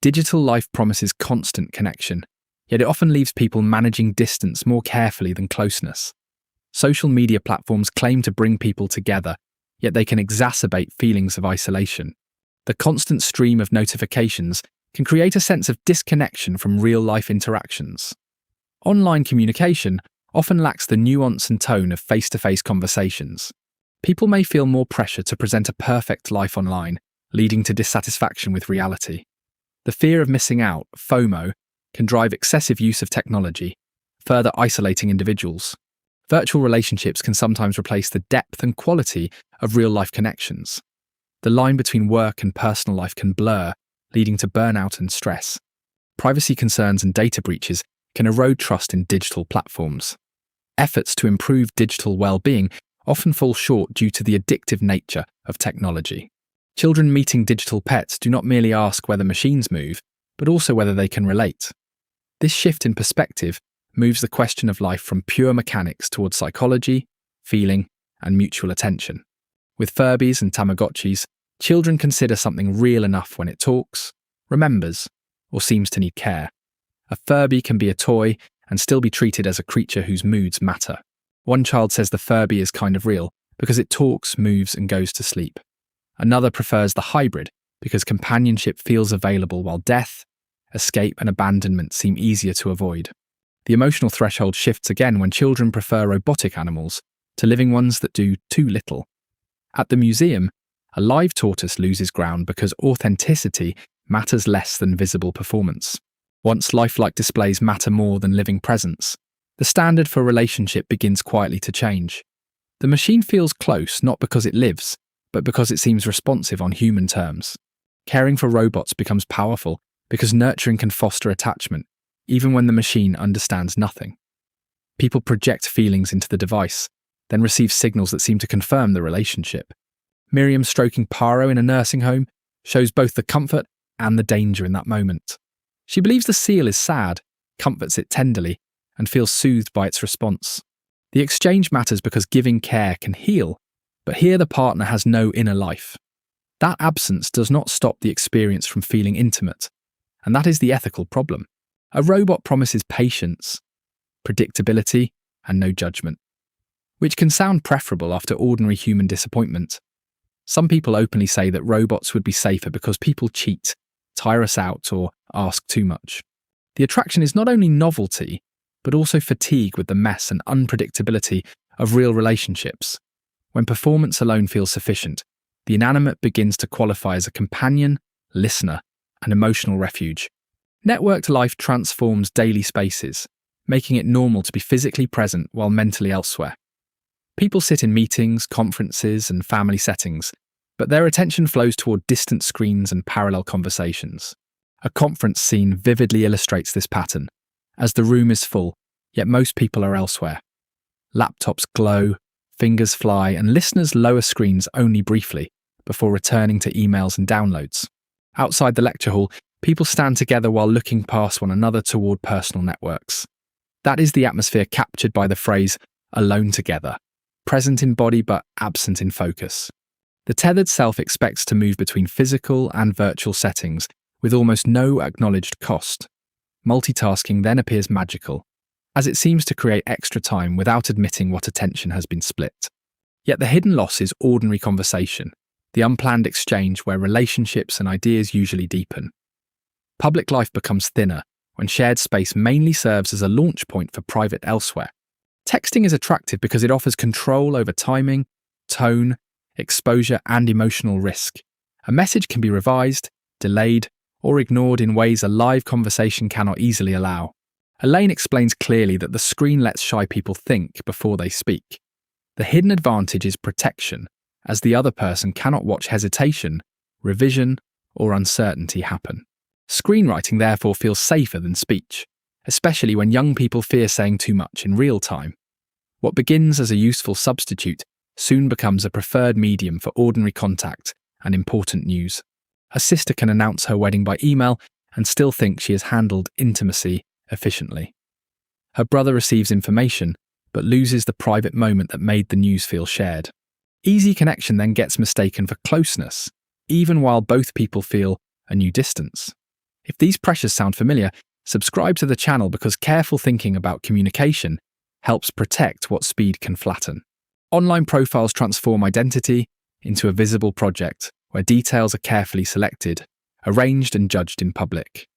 Digital life promises constant connection, yet it often leaves people managing distance more carefully than closeness. Social media platforms claim to bring people together, yet they can exacerbate feelings of isolation. The constant stream of notifications can create a sense of disconnection from real-life interactions. Online communication often lacks the nuance and tone of face-to-face conversations. People may feel more pressure to present a perfect life online, leading to dissatisfaction with reality. The fear of missing out, FOMO, can drive excessive use of technology, further isolating individuals. Virtual relationships can sometimes replace the depth and quality of real-life connections. The line between work and personal life can blur, leading to burnout and stress. Privacy concerns and data breaches can erode trust in digital platforms. Efforts to improve digital well-being often fall short due to the addictive nature of technology. Children meeting digital pets do not merely ask whether machines move, but also whether they can relate. This shift in perspective moves the question of life from pure mechanics towards psychology, feeling, and mutual attention. With Furbies and Tamagotchis, children consider something real enough when it talks, remembers, or seems to need care. A Furby can be a toy and still be treated as a creature whose moods matter. One child says the Furby is kind of real because it talks, moves, and goes to sleep. Another prefers the hybrid because companionship feels available while death, escape, and abandonment seem easier to avoid. The emotional threshold shifts again when children prefer robotic animals to living ones that do too little. At the museum, a live tortoise loses ground because authenticity matters less than visible performance. Once lifelike displays matter more than living presence, the standard for relationship begins quietly to change. The machine feels close not because it lives, but because it seems responsive on human terms. Caring for robots becomes powerful because nurturing can foster attachment, even when the machine understands nothing. People project feelings into the device, then receive signals that seem to confirm the relationship. Miriam stroking Paro in a nursing home shows both the comfort and the danger in that moment. She believes the seal is sad, comforts it tenderly, and feels soothed by its response. The exchange matters because giving care can heal, but here the partner has no inner life. That absence does not stop the experience from feeling intimate, and that is the ethical problem. A robot promises patience, predictability, and no judgment, which can sound preferable after ordinary human disappointment. Some people openly say that robots would be safer because people cheat, tire us out, or ask too much. The attraction is not only novelty, but also fatigue with the mess and unpredictability of real relationships. When performance alone feels sufficient, the inanimate begins to qualify as a companion, listener, and emotional refuge. Networked life transforms daily spaces, making it normal to be physically present while mentally elsewhere. People sit in meetings, conferences, and family settings, but their attention flows toward distant screens and parallel conversations. A conference scene vividly illustrates this pattern, as the room is full, yet most people are elsewhere. Laptops glow, fingers fly, and listeners lower screens only briefly before returning to emails and downloads. Outside the lecture hall, people stand together while looking past one another toward personal networks. That is the atmosphere captured by the phrase, alone together, present in body but absent in focus. The tethered self expects to move between physical and virtual settings with almost no acknowledged cost. Multitasking then appears magical, as it seems to create extra time without admitting what attention has been split. Yet the hidden loss is ordinary conversation, the unplanned exchange where relationships and ideas usually deepen. Public life becomes thinner when shared space mainly serves as a launch point for private elsewhere. Texting is attractive because it offers control over timing, tone, exposure, and emotional risk. A message can be revised, delayed, or ignored in ways a live conversation cannot easily allow. Elaine explains clearly that the screen lets shy people think before they speak. The hidden advantage is protection, as the other person cannot watch hesitation, revision, or uncertainty happen. Screenwriting therefore feels safer than speech, especially when young people fear saying too much in real time. What begins as a useful substitute soon becomes a preferred medium for ordinary contact and important news. A sister can announce her wedding by email and still think she has handled intimacy efficiently. Her brother receives information, but loses the private moment that made the news feel shared. Easy connection then gets mistaken for closeness, even while both people feel a new distance. If these pressures sound familiar, subscribe to the channel because careful thinking about communication helps protect what speed can flatten. Online profiles transform identity into a visible project where details are carefully selected, arranged and judged in public.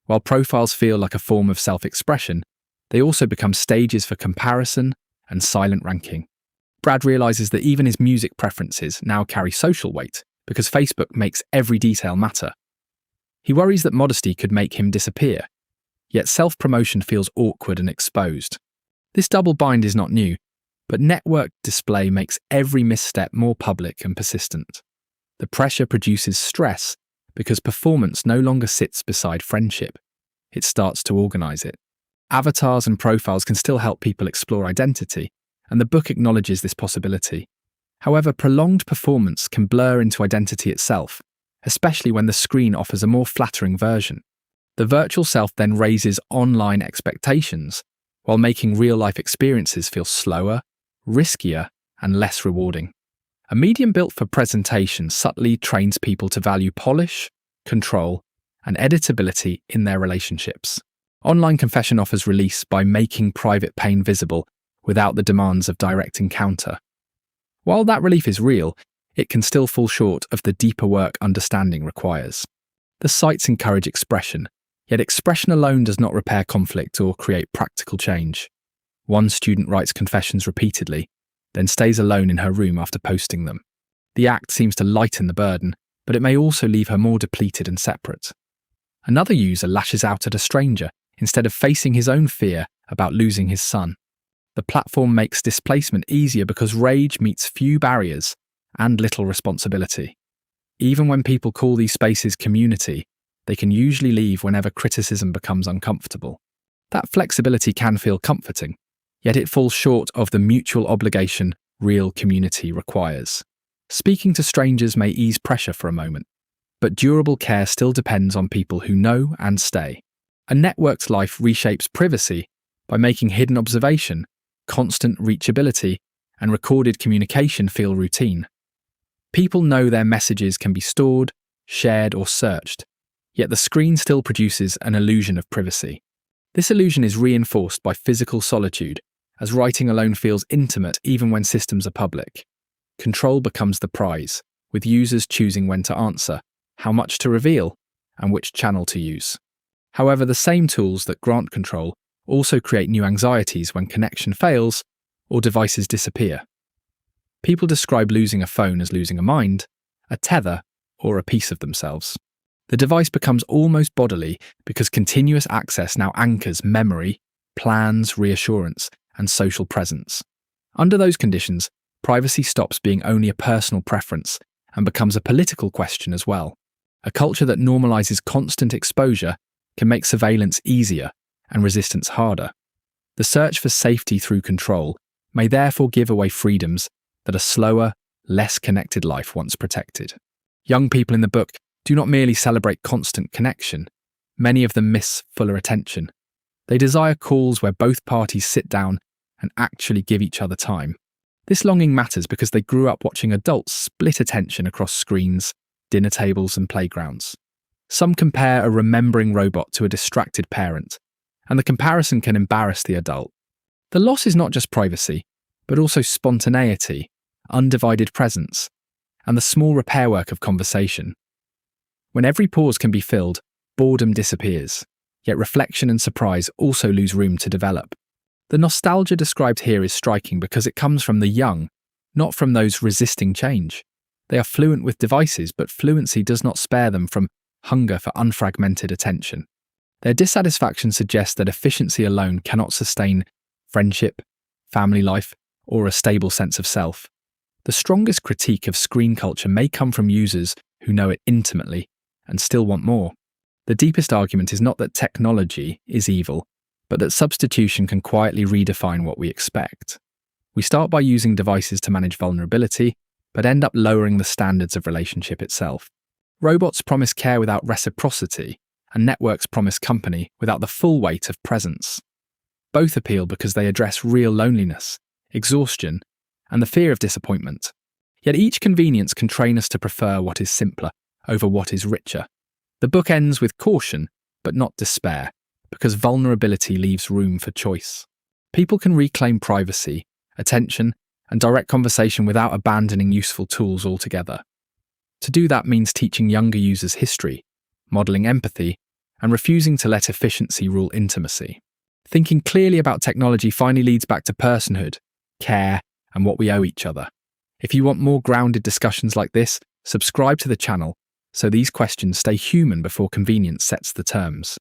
While profiles feel like a form of self-expression, they also become stages for comparison and silent ranking. Brad realizes that even his music preferences now carry social weight because Facebook makes every detail matter. He worries that modesty could make him disappear, yet self-promotion feels awkward and exposed. This double bind is not new, but networked display makes every misstep more public and persistent. The pressure produces stress because performance no longer sits beside friendship. It starts to organize it. Avatars and profiles can still help people explore identity, and the book acknowledges this possibility. However, prolonged performance can blur into identity itself, especially when the screen offers a more flattering version. The virtual self then raises online expectations, while making real-life experiences feel slower, riskier, and less rewarding. A medium built for presentation subtly trains people to value polish, control, and editability in their relationships. Online confession offers release by making private pain visible without the demands of direct encounter. While that relief is real, it can still fall short of the deeper work understanding requires. The sites encourage expression, yet expression alone does not repair conflict or create practical change. One student writes confessions repeatedly, then stays alone in her room after posting them. The act seems to lighten the burden, but it may also leave her more depleted and separate. Another user lashes out at a stranger instead of facing his own fear about losing his son. The platform makes displacement easier because rage meets few barriers and little responsibility. Even when people call these spaces community, they can usually leave whenever criticism becomes uncomfortable. That flexibility can feel comforting, yet it falls short of the mutual obligation real community requires. Speaking to strangers may ease pressure for a moment, but durable care still depends on people who know and stay. A networked life reshapes privacy by making hidden observation, constant reachability, and recorded communication feel routine. People know their messages can be stored, shared, or searched, yet the screen still produces an illusion of privacy. This illusion is reinforced by physical solitude, as writing alone feels intimate even when systems are public. Control becomes the prize, with users choosing when to answer, how much to reveal, and which channel to use. However, the same tools that grant control also create new anxieties when connection fails or devices disappear. People describe losing a phone as losing a mind, a tether, or a piece of themselves. The device becomes almost bodily because continuous access now anchors memory, plans, reassurance, and social presence. Under those conditions, privacy stops being only a personal preference and becomes a political question as well. A culture that normalizes constant exposure can make surveillance easier and resistance harder. The search for safety through control may therefore give away freedoms that a slower, less connected life once protected. Young people in the book do not merely celebrate constant connection. Many of them miss fuller attention. They desire calls where both parties sit down and actually give each other time. This longing matters because they grew up watching adults split attention across screens, dinner tables, and playgrounds. Some compare a remembering robot to a distracted parent, and the comparison can embarrass the adult. The loss is not just privacy, but also spontaneity, undivided presence, and the small repair work of conversation. When every pause can be filled, boredom disappears, yet reflection and surprise also lose room to develop. The nostalgia described here is striking because it comes from the young, not from those resisting change. They are fluent with devices, but fluency does not spare them from hunger for unfragmented attention. Their dissatisfaction suggests that efficiency alone cannot sustain friendship, family life, or a stable sense of self. The strongest critique of screen culture may come from users who know it intimately and still want more. The deepest argument is not that technology is evil, but that substitution can quietly redefine what we expect. We start by using devices to manage vulnerability, but end up lowering the standards of relationship itself. Robots promise care without reciprocity, and networks promise company without the full weight of presence. Both appeal because they address real loneliness, exhaustion, and the fear of disappointment. Yet each convenience can train us to prefer what is simpler over what is richer. The book ends with caution, but not despair, because vulnerability leaves room for choice. People can reclaim privacy, attention, and direct conversation without abandoning useful tools altogether. To do that means teaching younger users history, modeling empathy, and refusing to let efficiency rule intimacy. Thinking clearly about technology finally leads back to personhood, care, and what we owe each other. If you want more grounded discussions like this, subscribe to the channel so these questions stay human before convenience sets the terms.